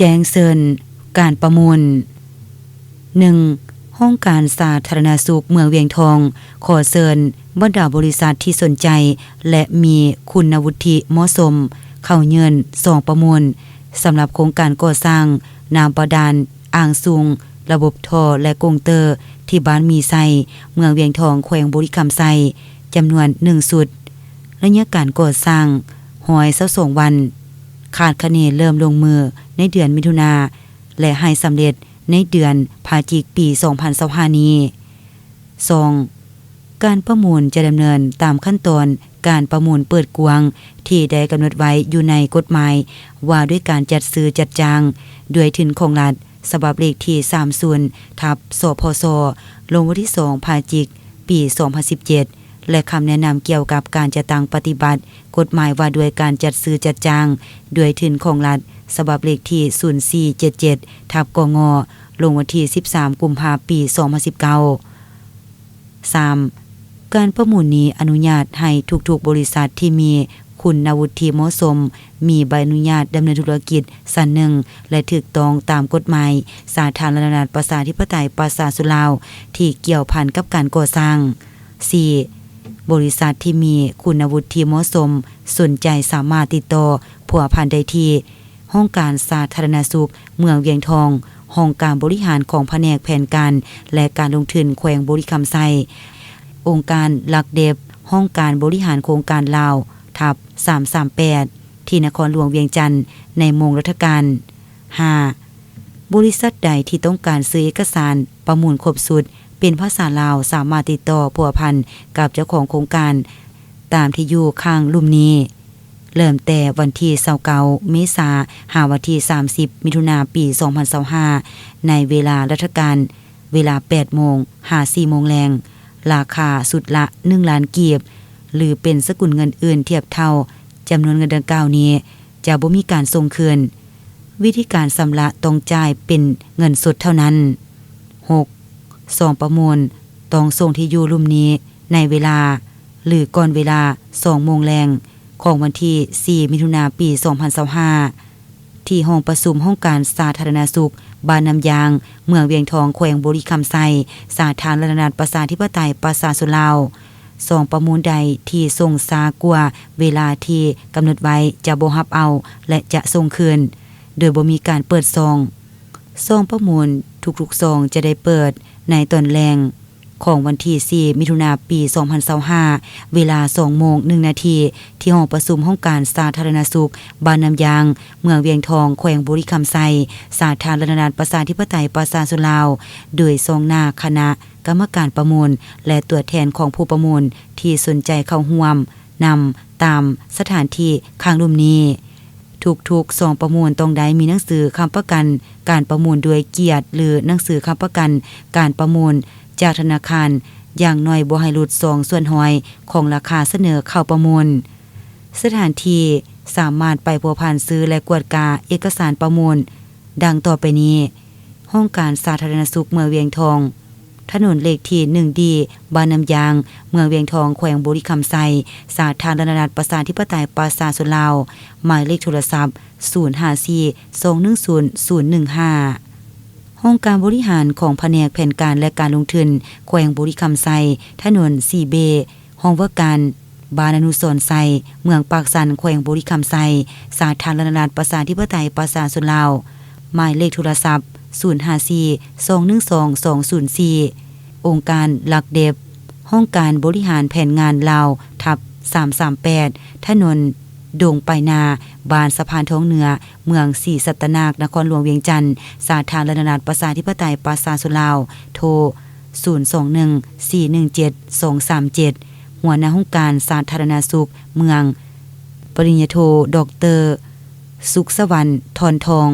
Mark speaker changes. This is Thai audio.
Speaker 1: แจ้งเชิญการประมูล 1. ห้องการสาธารณสุขเมืองเวียงทองขอเชิญบรรดาบริษัทที่สนใจและมีคุณวุฒิเหมาะสมเข้าเยิน2ประมูลสำหรับโครงการก่อสร้างน้ำบาดาลอ่างสูงระบบท่อและกงเตอร์ที่บ้านมีไซเมืองเวียงทองแขวงบุรีคำไซจำนวน1สุดระยะการก่อสร้าง122วันคาดคะเนเริ่มลงมือในเดือนมิถุนาและให้สำเร็จในเดือนพฤศจิกายนปี 2025 นี้ 2. การประมูลจะดำเนินตามขั้นตอนการประมูลเปิดกว้างที่ได้กำหนดไว้อยู่ในกฎหมายว่าด้วยการจัดซื้อจัดจ้างด้วยทุนของรัฐฉบับเลขที่30/สพสลงวันที่2พฤศจิกายนปี 2017และคำแนะนำเกี่ยวกับการจัดตั้งปฏิบัติกฎหมายว่าด้วยการจัดซื้อจัดจ้างด้วยทุนของรัฐฉบับเลขที่0477/กงลงวันที่13กุมภาพันธ์ปี 2019 3. การประมูลนี้อนุญาตให้ทุกๆบริษัทที่มีคุณวุฒิเหมาะสมมีใบอนุญาตดำเนินธุรกิจชั้นหนึ่งและถูกต้องตามกฎหมายสาธารณรัฐประชาธิปไตยประชาชนลาวที่เกี่ยวพันกับการก่อสร้าง 4. บริษัทที่มีคุณวุฒิเหมาะสมสนใจสามารถติดต่อผัวพันได้ที่ห้องการสาธารณสุขเมืองเวียงทองห้องการบริหารของแผนกแผนการและการลงทุนแขวงบุรีคำไซองค์การหลักเดบห้องการบริหารโครงการลาวทับ338ที่นครหลวงเวียงจันทน์ในโมงรัฐการ 5. บริษัทใดที่ต้องการซื้อเอกสารประมูลครบสุดเป็นภาษาลาวสามารถติดต่อผัวพันกับเจ้าของโครงการตามที่อยู่ข้างลุ่มนี้เริ่มแต่วันที่29เมษายนหาวันที่30มิถุนายนปี 2025ในเวลาราชการเวลา 8 โมงหา 4 โมงแรงราคาสุดละ1ล้านกีบหรือเป็นสกุลเงินอื่นเทียบเท่าจำนวนเงินดังกล่าวนี้จะบ่มีการส่งคืนวิธีการชำระต้องจ่ายเป็นเงินสดเท่านั้น 6. ซองประมูลต้องส่งที่อยู่ลุ่มนี้ในเวลาหรือก่อนเวลา 2 โมงแรงของวันที่4มิถุนายนปี 2025ที่ห้องประชุมห้องการสาธารณสุขบ้านน้ำยางเมืองเวียงทองแขวงบุรีคำไซสาธารณรัฐประชาธิปไตยประชาชนลาวซองประมูลใดที่ส่งช้ากว่าเวลาที่กำหนดไว้จะบ่รับเอาและจะส่งคืนโดยบ่มีการเปิดซองประมูลทุกๆซองจะได้เปิดในตอนแรงของวันที่4มิถุนายนปี 2025เวลา 2:01 นาทีที่ห้องประชุมห้องการสาธารณสุขบ้านน้ำยางเมืองเวียงทองแขวงบุรีคำไซสาธารณรัฐประชาธิปไตยประชาชนลาวโดยทรงหน้าคณะกรรมการประมูลและตัวแทนของผู้ประมูลที่สนใจเข้าร่วมนำตามสถานที่ข้างลุ่มนี้ทุกๆซองประมูลต้องได้มีหนังสือค้ำประกันการประมูลโดยเกียรติหรือหนังสือค้ำประกันการประมูลจากธนาคารอย่างน้อยบ่ให้หลุด2ส่วนห้อยของราคาเสนอเข้าประมูลสถานที่สามารถไปพัวพันซื้อและกวดกาเอกสารประมูลดังต่อไปนี้ห้องการสาธารณสุขเมืองเวียงทองถนนเลขที่1ดีบ้านน้ำยางเมืองเวียงทองแขวงบุรีคำไซสาธารณรัฐประชาธิปไตยประชาชนลาวหมายเลขโทรศัพท์054210015ห้องการบริหารของแผนกแผนการและการลงทุนแขวงบุรีคำไซถนน4เบห้องว่าการบ้านอนุสรณ์ไซเมืองปากสันแขวงบุรีคำไซสาธารณรัฐประชาธิปไตยประชาชนลาวหมายเลขโทรศัพท์054212204องค์การหลักเดบห้องการบริหารแผนงานลาวทับ338ถนนดงไปนาบ้านสะพานท้องเหนือเมืองศรีสัตนานครหลวงเวียงจันทน์สาธารณรัฐประชาธิปไตยประชาชนลาวโทร021417237หัวหน้าห้องการสาธารณสุขเมืองปริญญาโทดร.สุขสวรรค์ทอนทอง